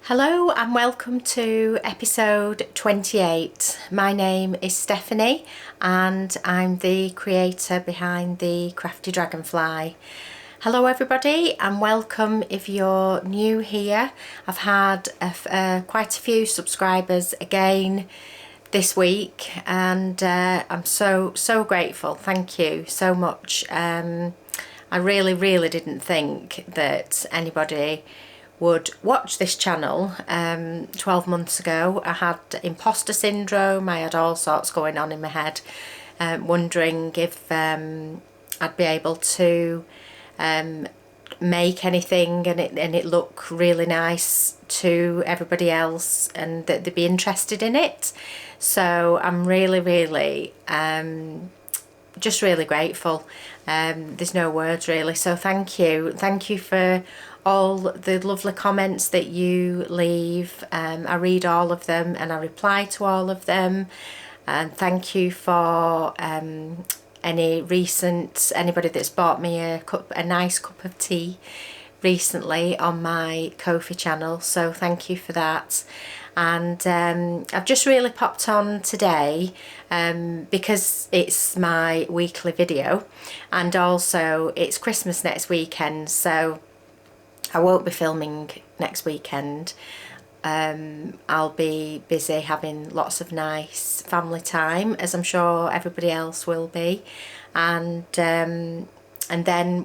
Hello and welcome to episode 28. My name is Stephanie and I'm the creator behind the Crafty Dragonfly. Hello everybody and welcome if you're new here. I've had quite a few subscribers again this week and I'm so grateful. Thank you so much. I really didn't think that anybody would watch this channel. 12 months ago I had imposter syndrome, I had all sorts going on in my head, wondering if I'd be able to make anything and it look really nice to everybody else and that they'd be interested in it. So I'm really just really grateful. There's no words really, so thank you for all the lovely comments that you leave. I read all of them and I reply to all of them, and thank you for anybody that's bought me a nice cup of tea recently on my Ko-fi channel, so thank you for that. And I've just really popped on today because it's my weekly video and also it's Christmas next weekend, so I won't be filming next weekend. I'll be busy having lots of nice family time, as I'm sure everybody else will be, and then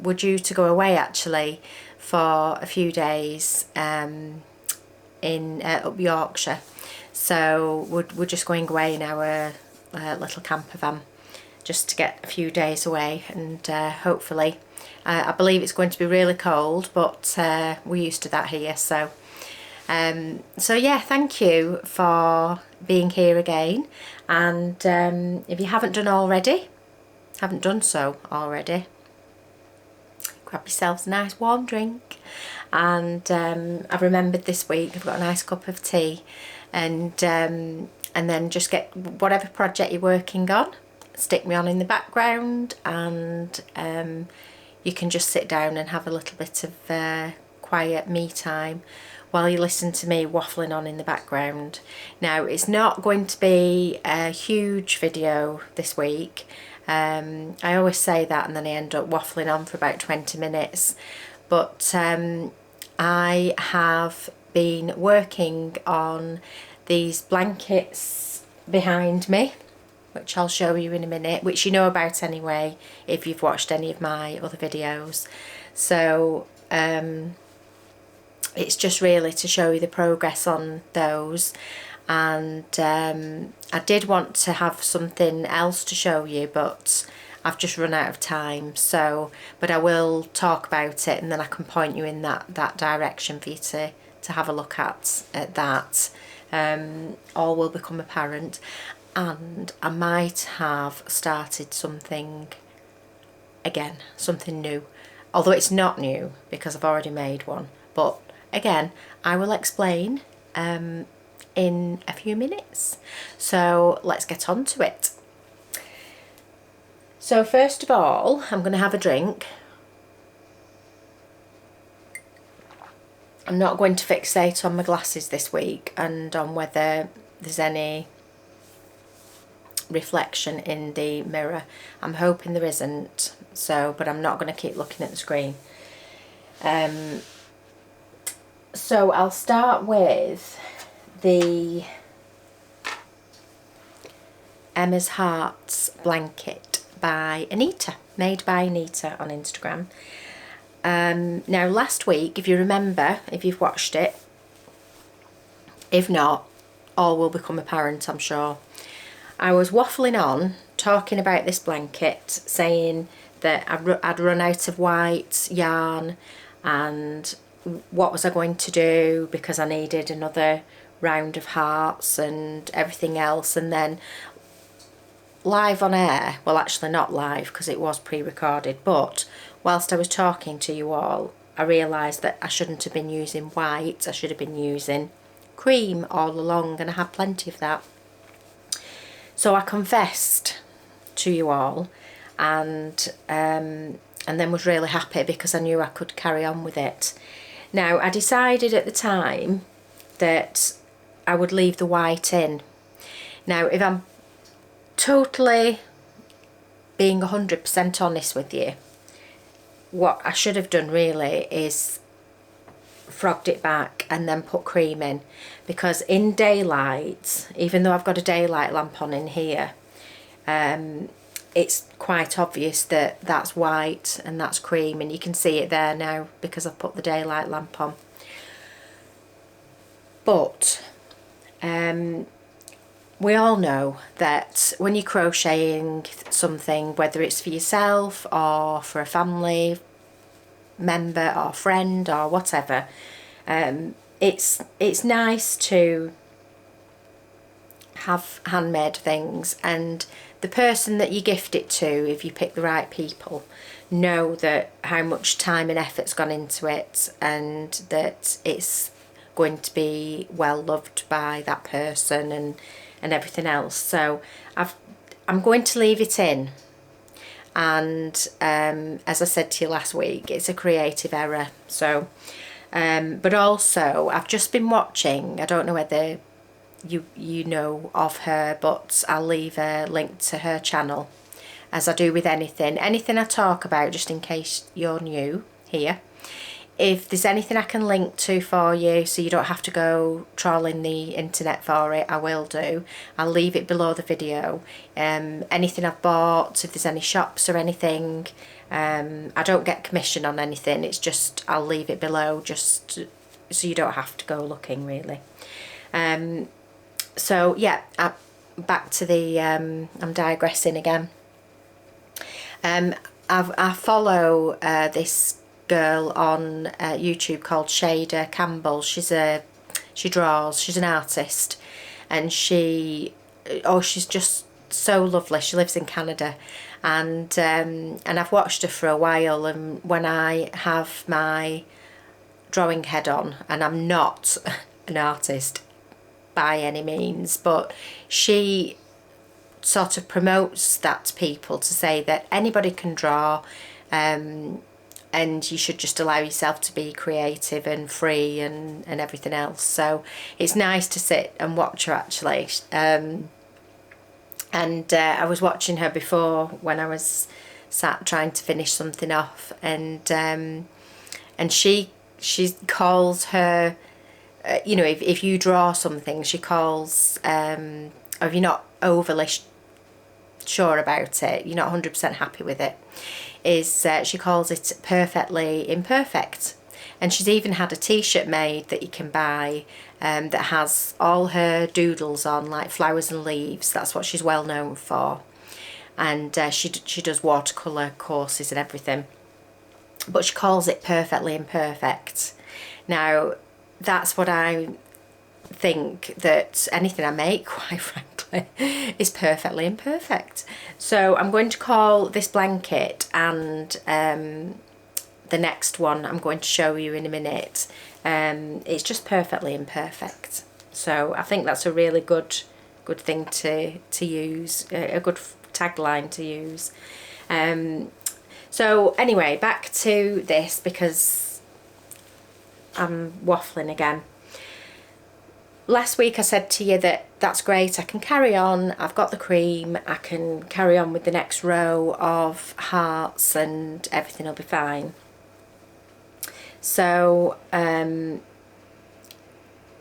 we're due to go away actually for a few days in up Yorkshire. So we're just going away in our little camper van just to get a few days away, and hopefully I believe it's going to be really cold, but we're used to that here. So yeah, thank you for being here again, and if you haven't done so already, grab yourselves a nice warm drink. And I've remembered this week I've got a nice cup of tea, and then just get whatever project you're working on, stick me on in the background, and you can just sit down and have a little bit of quiet me time while you listen to me waffling on in the background. Now, it's not going to be a huge video this week. I always say that and then I end up waffling on for about 20 minutes. But I have been working on these blankets behind me, which I'll show you in a minute, which you know about anyway if you've watched any of my other videos. So it's just really to show you the progress on those, and I did want to have something else to show you, but I've just run out of time. So but I will talk about it and then I can point you in that direction for you to have a look at that. All will become apparent. And I might have started something again, something new, although it's not new because I've already made one. But again, I will explain in a few minutes. So let's get on to it. So first of all, I'm going to have a drink. I'm not going to fixate on my glasses this week and on whether there's any reflection in the mirror. I'm hoping there isn't, so but I'm not going to keep looking at the screen. So I'll start with the Emma's Hearts blanket by Anita, made by Anita on Instagram. Now last week, if you remember, if you've watched it, if not, all will become apparent, I'm sure. I was waffling on, talking about this blanket, saying that I'd run out of white yarn and what was I going to do because I needed another round of hearts and everything else. And then live on air, well actually not live because it was pre-recorded, but whilst I was talking to you all, I realised that I shouldn't have been using white, I should have been using cream all along, and I had plenty of that. So I confessed to you all, and then was really happy because I knew I could carry on with it. Now I decided at the time that I would leave the white in. Now, if I'm totally being 100% honest with you, what I should have done really is frogged it back and then put cream in, because in daylight, even though I've got a daylight lamp on in here, it's quite obvious that that's white and that's cream, and you can see it there now because I've put the daylight lamp on. But we all know that when you're crocheting something, whether it's for yourself or for a family member or friend or whatever, it's nice to have handmade things, and the person that you gift it to, if you pick the right people, know that how much time and effort's gone into it, and that it's going to be well loved by that person and everything else. So I'm going to leave it in, and as I said to you last week, it's a creative error. So but also I've just been watching, I don't know whether you know of her, but I'll leave a link to her channel, as I do with anything I talk about, just in case you're new here. If there's anything I can link to for you so you don't have to go trawling the internet for it, I will do. I'll leave it below the video. Anything I've bought, if there's any shops or anything, I don't get commission on anything, it's just I'll leave it below just so you don't have to go looking really. So yeah, back to the I'm digressing again. I follow this girl on YouTube called Shader Campbell. She draws, she's an artist, and she's just so lovely. She lives in Canada, and I've watched her for a while, and when I have my drawing head on, and I'm not an artist by any means, but she sort of promotes that to people, to say that anybody can draw, and you should just allow yourself to be creative and free and everything else. So it's nice to sit and watch her actually. I was watching her before when I was sat trying to finish something off, and she calls her, you know, if you draw something, she calls, or if you're not overly sure about it, you're not 100% happy with it, is she calls it perfectly imperfect. And she's even had a t-shirt made that you can buy that has all her doodles on, like flowers and leaves. That's what she's well known for. And she does watercolour courses and everything, but she calls it perfectly imperfect. Now that's what I think, that anything I make, quite frankly, is perfectly imperfect. So I'm going to call this blanket and the next one I'm going to show you in a minute, it's just perfectly imperfect. So I think that's a really good thing to use, a good tagline to use. So anyway, back to this, because I'm waffling again. Last week I said to you that that's great, I can carry on, I've got the cream, I can carry on with the next row of hearts and everything will be fine. So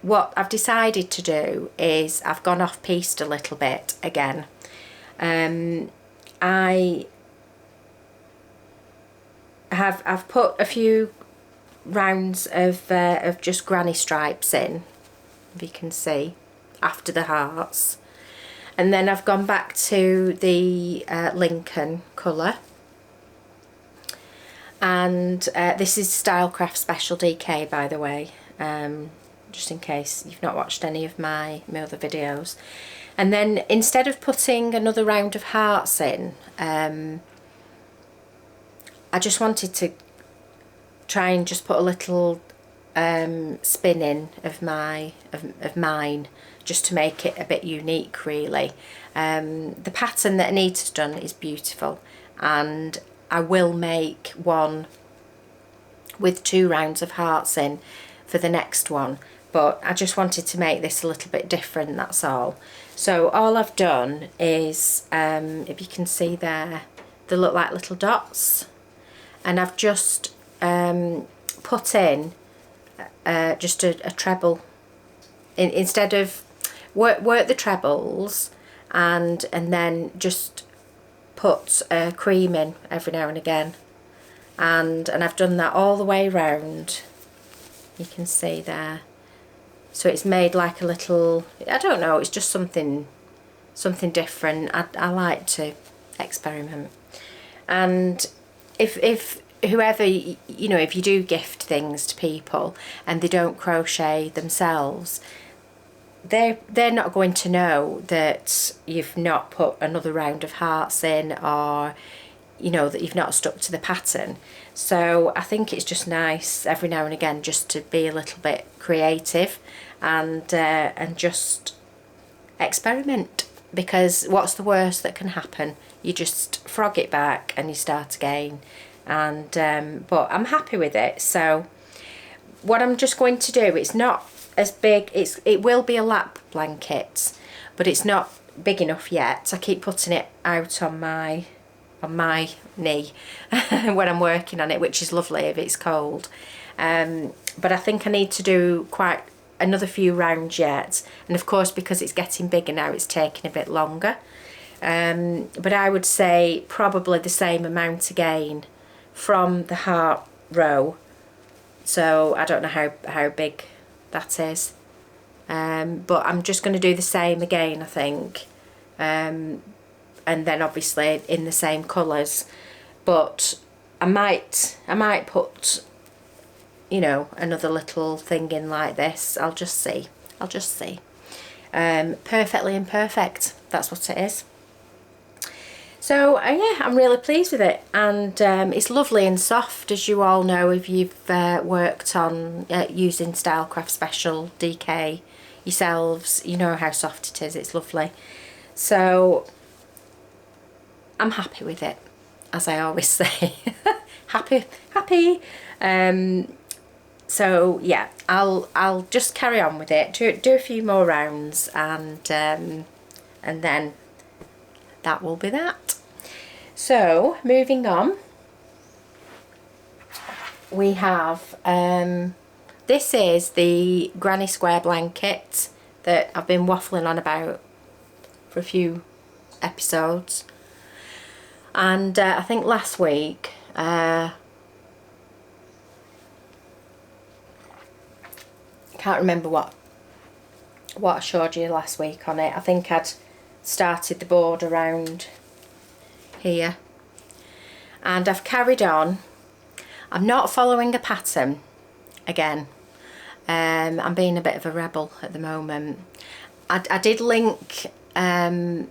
what I've decided to do is I've gone off piste a little bit again. I've put a few rounds of just granny stripes in, if you can see, after the hearts, and then I've gone back to the Lincoln colour, and this is Stylecraft Special DK, by the way, just in case you've not watched any of my other videos. And then instead of putting another round of hearts in, I just wanted to try and just put a little spin in of mine, just to make it a bit unique really. The pattern that Anita's done is beautiful, and I will make one with 2 rounds of hearts in for the next one, but I just wanted to make this a little bit different, that's all. So all I've done is, if you can see there, they look like little dots, and I've just put in just a treble instead of work the trebles and then just put cream in every now and again, and I've done that all the way round. You can see there, so it's made like a little, I don't know, it's just something different. I like to experiment. And if whoever, you know, if you do gift things to people and they don't crochet themselves, they're not going to know that you've not put another round of hearts in, or you know, that you've not stuck to the pattern. So I think it's just nice every now and again just to be a little bit creative and just experiment, because what's the worst that can happen? You just frog it back and you start again. And but I'm happy with it. So what I'm just going to do, it's not as big, it will be a lap blanket, but it's not big enough yet. I keep putting it out on my knee when I'm working on it, which is lovely if it's cold. But I think I need to do quite another few rounds yet, and of course because it's getting bigger now, it's taking a bit longer. But I would say probably the same amount again from the heart row. So I don't know how big that is, but I'm just going to do the same again, I think, and then obviously in the same colours. But I might put, you know, another little thing in like this. I'll just see. Perfectly imperfect, that's what it is. So yeah, I'm really pleased with it, and it's lovely and soft, as you all know if you've worked on using Stylecraft Special DK yourselves. You know how soft it is, it's lovely. So I'm happy with it, as I always say. happy. So yeah, I'll just carry on with it, do a few more rounds, and then that will be that. So moving on, we have this is the granny square blanket that I've been waffling on about for a few episodes, and I think last week can't remember what I showed you last week on it. I think I'd started the board around here, and I've carried on. I'm not following a pattern again. I'm being a bit of a rebel at the moment. I did link, I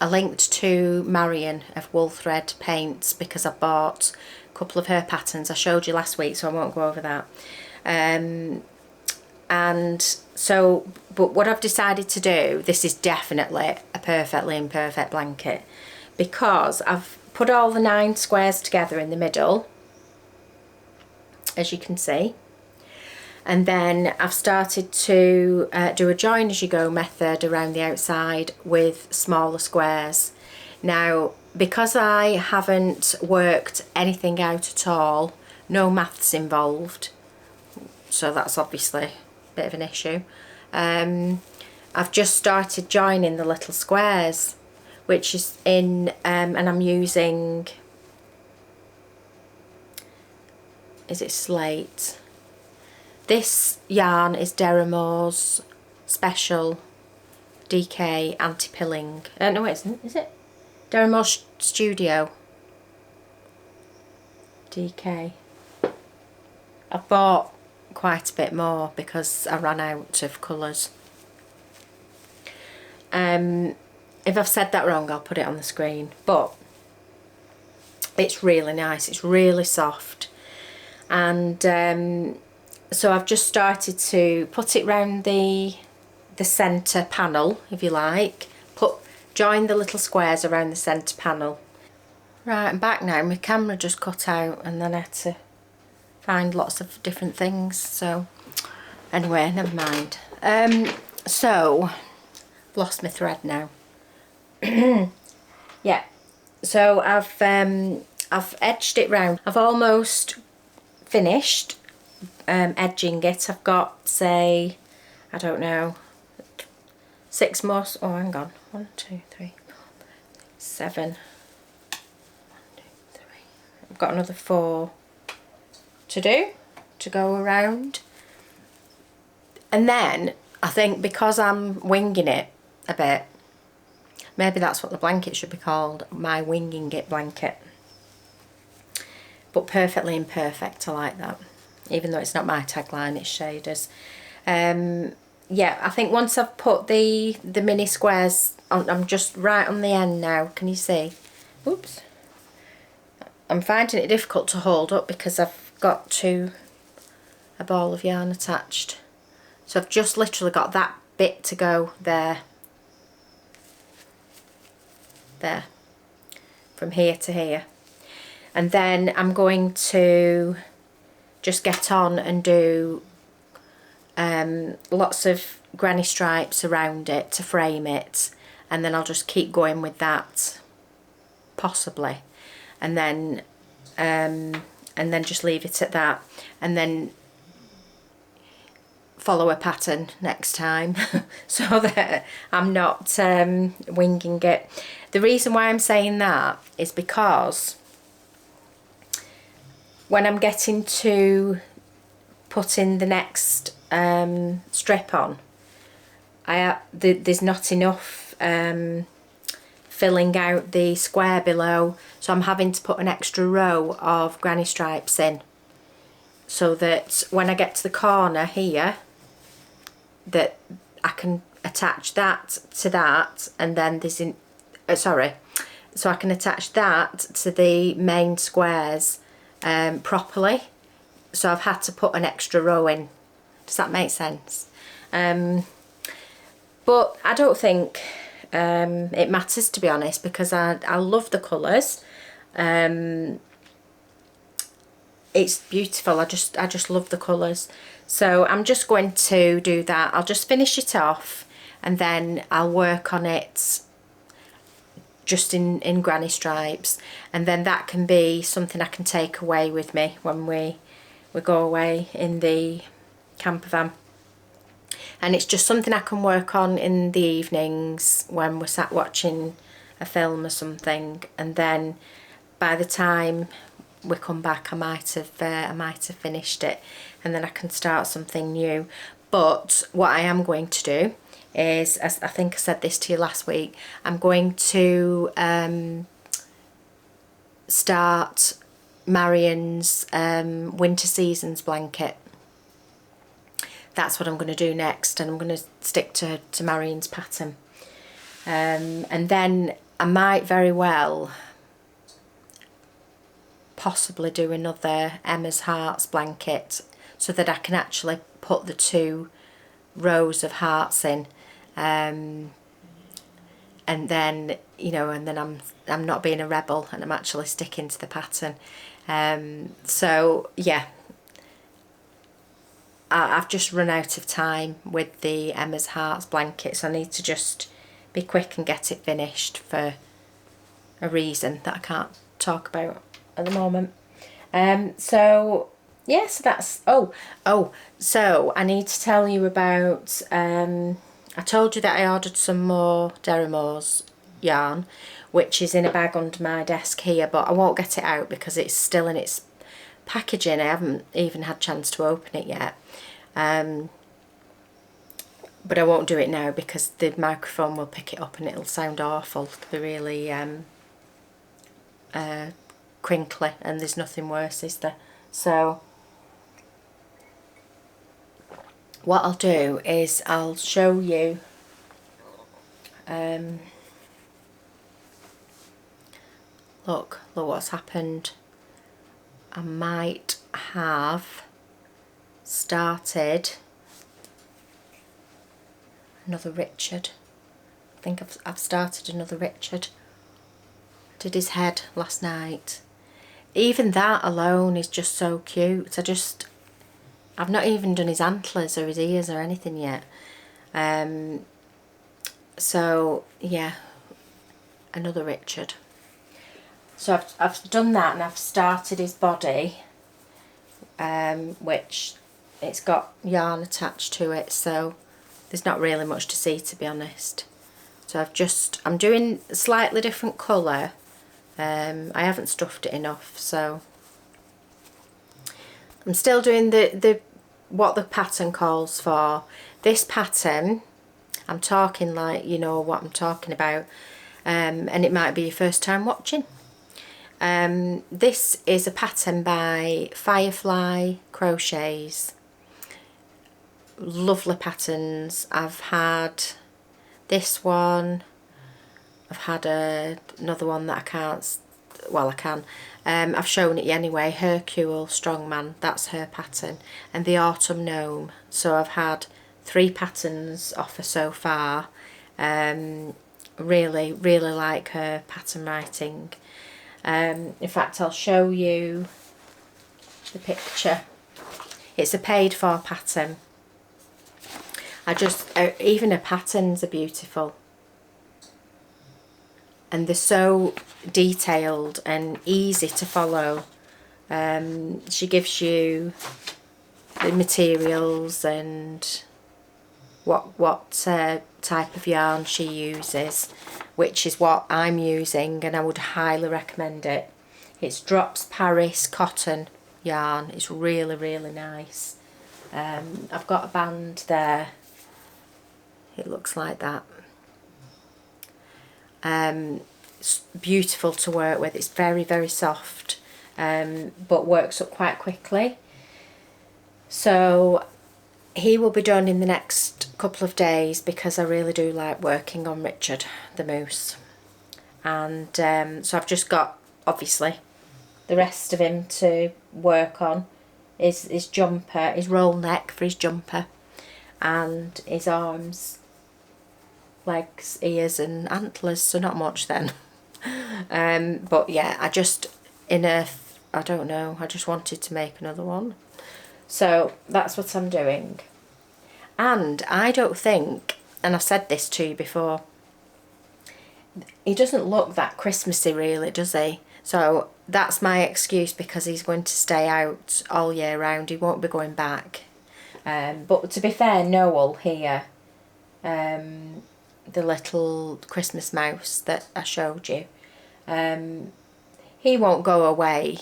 linked to Marion of Wool Thread Paints because I bought a couple of her patterns. I showed you last week, so I won't go over that. And so, but what I've decided to do, this is definitely a perfectly imperfect blanket, because I've put all the 9 squares together in the middle, as you can see, and then I've started to do a join as you go method around the outside with smaller squares. Now, because I haven't worked anything out at all, no maths involved, so that's obviously a bit of an issue, I've just started joining the little squares, which is in, and I'm using, is it slate? This yarn is Deramore's Special DK Anti-Pilling. No, it isn't, is it? Deramore Studio DK. I've bought quite a bit more because I ran out of colours. If I've said that wrong, I'll put it on the screen, but it's really nice, it's really soft, and so I've just started to put it round the centre panel, if you like, join the little squares around the centre panel. Right, I'm back now. My camera just cut out and then I had to find lots of different things, so Anyway, never mind. So I've lost my thread now. Yeah, so I've edged it round. I've almost finished edging it. I've got, say, I don't know, 6 more. Oh, hang on. 1, 2, 3, 4, 7. 1, 2, 3. I've got another 4 to do, to go around. And then I think because I'm winging it a bit, maybe that's what the blanket should be called, my winging it blanket. But perfectly imperfect, I like that. Even though it's not my tagline, it's Shaders. Yeah, I think once I've put the mini squares on, I'm just right on the end now. Can you see? Oops. I'm finding it difficult to hold up because I've got a ball of yarn attached. So I've just literally got that bit to go there. There. From here to here. And then I'm going to just get on and do lots of granny stripes around it to frame it, and then I'll just keep going with that, possibly, and then just leave it at that, and then follow a pattern next time so that I'm not winging it. The reason why I'm saying that is because when I'm getting to putting the next strip on, there's not enough filling out the square below, so I'm having to put an extra row of granny stripes in, so that when I get to the corner here, that I can attach that to that, and then there's so I can attach that to the main squares properly. So I've had to put an extra row in. Does that make sense? But I don't think it matters, to be honest, because I love the colours. It's beautiful. I just love the colours. So I'm just going to do that. I'll just finish it off, and then I'll work on it just in granny stripes, and then that can be something I can take away with me when we go away in the camper van. And it's just something I can work on in the evenings when we're sat watching a film or something, and then by the time we come back I might have finished it, and then I can start something new. But what I am going to do is, as I think I said this to you last week, I'm going to start Marion's winter seasons blanket. That's what I'm going to do next, and I'm going to stick to Marion's pattern. And then I might very well possibly do another Emma's Hearts blanket, so that I can actually put the 2 rows of hearts in, and then, you know, and then I'm not being a rebel, and I'm actually sticking to the pattern. So yeah, I've just run out of time with the Emma's Hearts blanket, so I need to just be quick and get it finished for a reason that I can't talk about at the moment. So yeah, so that's so I need to tell you about I told you that I ordered some more Deramores yarn, which is in a bag under my desk here, but I won't get it out because it's still in its packaging. I haven't even had a chance to open it yet, but I won't do it now because the microphone will pick it up and it'll sound awful. It'll be really crinkly, and there's nothing worse, is there? So what I'll do is I'll show you look what's happened. I might have started another Richard. I think I've started another Richard. Did his head last night. Even that alone is just so cute. I've not even done his antlers or his ears or anything yet. So yeah, another Richard. So I've done that, and I've started his body, which it's got yarn attached to it, so there's not really much to see, to be honest. So I'm doing a slightly different colour. I haven't stuffed it enough, so I'm still doing the what the pattern calls for. This pattern, I'm talking like you know what I'm talking about, and it might be your first time watching. This is a pattern by Firefly Crochets. Lovely patterns. I've had this one, I've had another one that I can't, well I can, I've shown it anyway, Hercule Strongman, that's her pattern, and the Autumn Gnome. So I've had 3 patterns off her so far. Really like her pattern writing. In fact, I'll show you the picture. It's a paid for pattern. Even her patterns are beautiful, and they're so detailed and easy to follow. She gives you the materials and what type of yarn she uses, which is what I'm using, and I would highly recommend it. It's Drops Paris cotton yarn. It's really nice. I've got a band there. It looks like that. It's beautiful to work with. It's very soft, but works up quite quickly. So he will be done in the next couple of days, because I really do like working on Richard the moose. And so I've just got, obviously, the rest of him to work on. His jumper, his roll neck for his jumper, and his arms, legs, ears and antlers, so not much then. But yeah, I don't know, I just wanted to make another one. So that's what I'm doing. And I don't think, and I've said this to you before, he doesn't look that Christmassy really, does he? So that's my excuse, because he's going to stay out all year round. He won't be going back. But to be fair, Noel here, the little Christmas mouse that I showed you, he won't go away.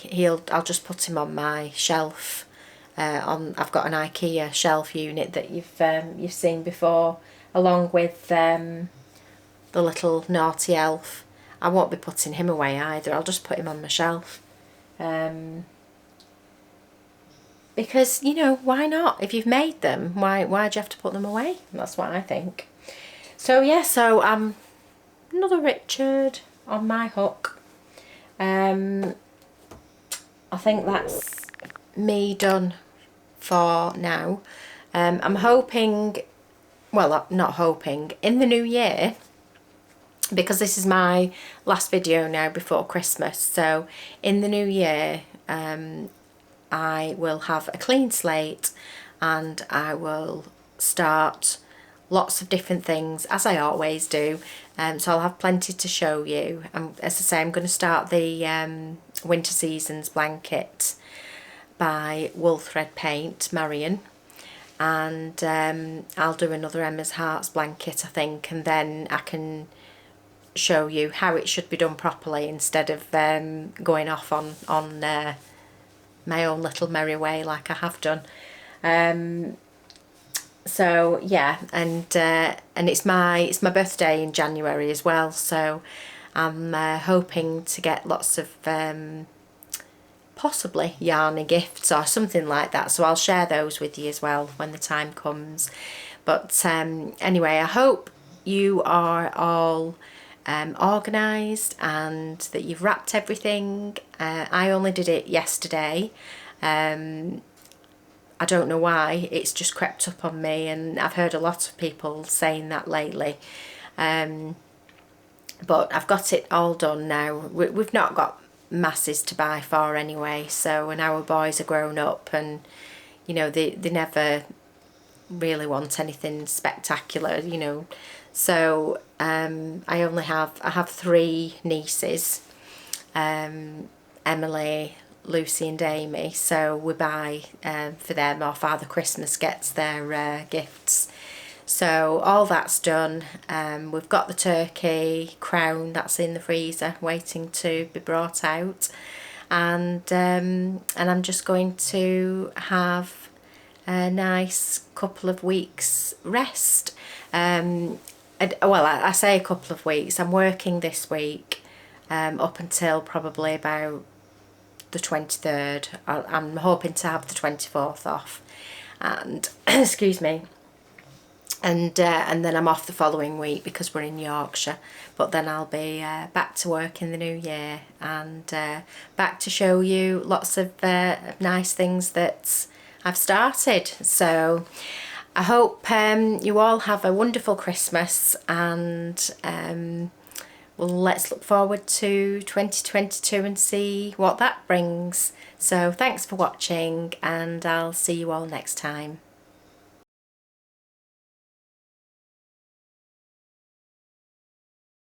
I'll just put him on my shelf. I've got an IKEA shelf unit that you've seen before, along with the little naughty elf. I won't be putting him away either. I'll just put him on my shelf. Because, you know, why not? If you've made them, why do you have to put them away? That's what I think. So yeah, so another Richard on my hook. I think that's me done for now. I'm hoping, well, not hoping, in the new year, because this is my last video now before Christmas, so in the new year I will have a clean slate, and I will start lots of different things, as I always do. So I'll have plenty to show you. As I say, I'm going to start the Winter Seasons blanket by Wool Thread Paint, Marion, and I'll do another Emma's Hearts blanket, I think, and then I can show you how it should be done properly, instead of going off on my own little merry way like I have done. So yeah, and it's my birthday in January as well, so I'm hoping to get lots of possibly yarny gifts or something like that, so I'll share those with you as well when the time comes. But anyway, I hope you are all organised and that you've wrapped everything. I only did it yesterday. I don't know why, it's just crept up on me, and I've heard a lot of people saying that lately. But I've got it all done now. We've not got masses to buy for anyway, so, and our boys are grown up, and you know, they never really want anything spectacular, you know. So I have 3 nieces, Emily, Lucy and Amy, so we buy for them, or Father Christmas gets their gifts. So all that's done. We've got the turkey crown that's in the freezer waiting to be brought out, and I'm just going to have a nice couple of weeks rest. Well, I say a couple of weeks. I'm working this week up until probably about the 23rd. I'm hoping to have the 24th off, and excuse me, and then I'm off the following week because we're in Yorkshire. But then I'll be back to work in the new year, and back to show you lots of nice things that I've started. So I hope you all have a wonderful Christmas, and well, let's look forward to 2022 and see what that brings. So thanks for watching, and I'll see you all next time.